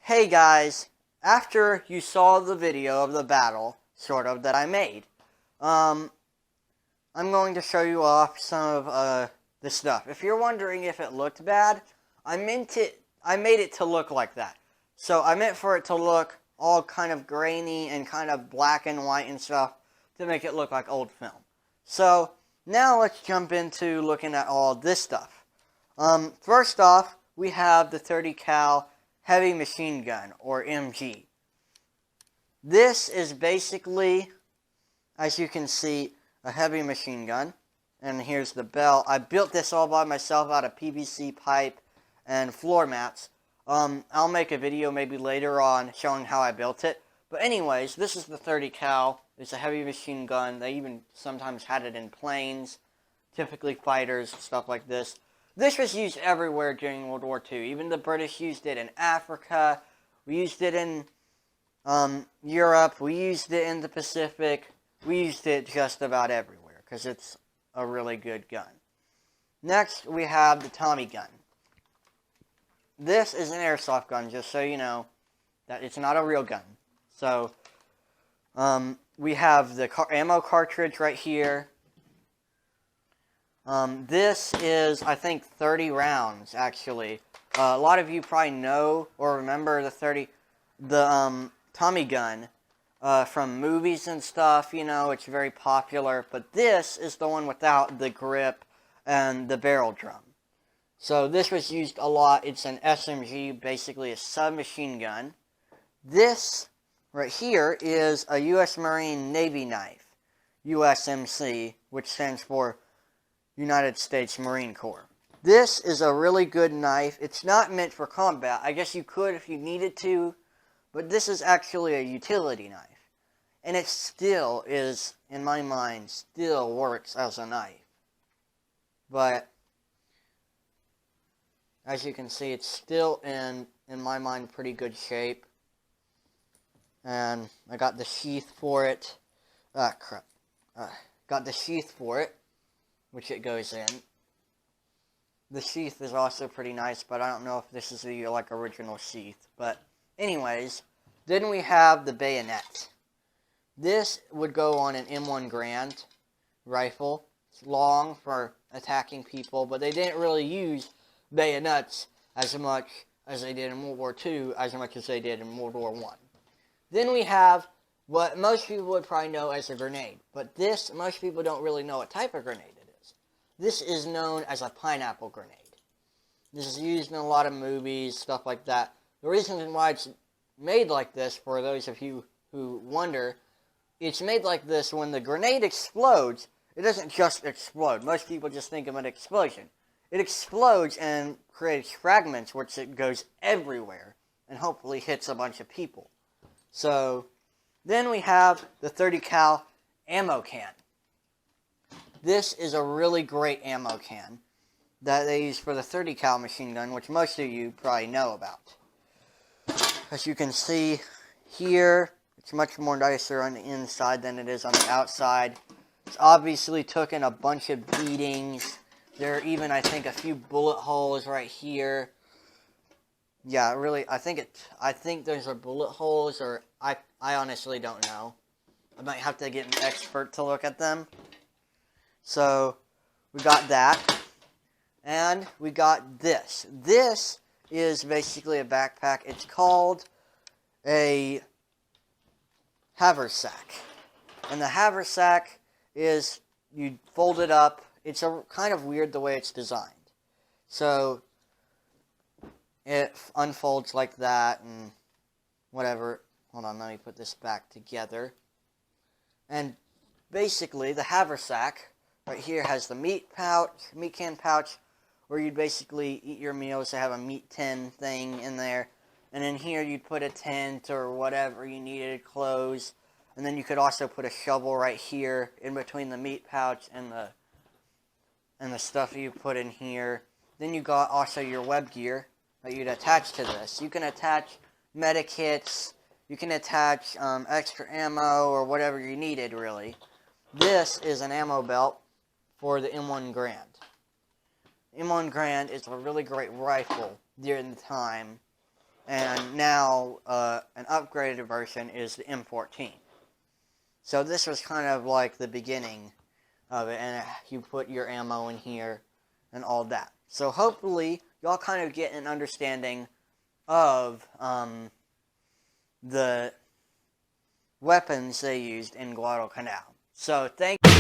Hey guys, after you saw the video of the battle, sort of, that I made, I'm going to show you off some of the stuff. If you're wondering if it looked bad, I made it to look like that. So I meant for it to look all kind of grainy and kind of black and white and stuff to make it look like old film. So now let's jump into looking at all this stuff. First off, we have the 30 cal heavy machine gun, or MG. This is basically, as you can see, a heavy machine gun. And here's the belt. I built this all by myself out of PVC pipe and floor mats. I'll make a video maybe later on showing how I built it. But anyways, this is the 30 cal. It's a heavy machine gun. They even sometimes had it in planes, typically fighters, stuff like this. This was used everywhere during World War II. Even the British used it in Africa. We used it in Europe. We used it in the Pacific. We used it just about everywhere because it's a really good gun. Next, we have the Tommy gun. This is an airsoft gun, just so you know that it's not a real gun. So, we have the ammo cartridge right here. This is, I think, 30 rounds, actually. A lot of you probably know or remember the Tommy gun from movies and stuff. You know, it's very popular. But this is the one without the grip and the barrel drum. So this was used a lot. It's an SMG, basically a submachine gun. This right here is a U.S. Marine Navy knife, USMC, which stands for United States Marine Corps. This is a really good knife. It's not meant for combat. I guess you could if you needed to, but this is actually a utility knife. And it still is, in my mind, still works as a knife. But as you can see, it's still in my mind, pretty good shape. And I got the sheath for it. Got the sheath for it, which it goes in. The sheath is also pretty nice, but I don't know if this is the original sheath. But anyways, then we have the bayonet. This would go on an M1 Garand rifle. It's long for attacking people, but they didn't really use bayonets as much as they did in World War II, as much as they did in World War I. Then we have what most people would probably know as a grenade. But this, most people don't really know what type of grenade it is. This is known as a pineapple grenade. This is used in a lot of movies, stuff like that. The reason why it's made like this, for those of you who wonder, it's made like this when the grenade explodes. It doesn't just explode. Most people just think of an explosion. It explodes and creates fragments, which it goes everywhere and hopefully hits a bunch of people. So then we have the 30 cal ammo can. This is a really great ammo can that they use for the 30 cal machine gun, which most of you probably know about. As you can see here, it's much more nicer on the inside than it is on the outside. It's obviously taken a bunch of beatings. There are even, I think, a few bullet holes right here. Yeah, really, I think those are bullet holes, or I honestly don't know. I might have to get an expert to look at them. So, we got that. And we got this. This is basically a backpack. It's called a haversack. And the haversack is, you fold it up. It's kind of weird the way it's designed. So, it unfolds like that and whatever. Hold on, let me put this back together. And basically, the haversack right here has the meat can pouch, where you'd basically eat your meals. They have a meat tin thing in there. And in here, you'd put a tent or whatever you needed, clothes. And then you could also put a shovel right here in between the meat pouch and the stuff you put in here. Then you got also your web gear that you'd attach to this. You can attach medikits, you can attach extra ammo or whatever you needed, really. This is an ammo belt for the M1 Garand. M1 Garand is a really great rifle during the time And now an upgraded version is the M14. So this was kind of like the beginning of it, and you put your ammo in here and all that. So hopefully y'all kind of get an understanding of the weapons they used in Guadalcanal. So thank you.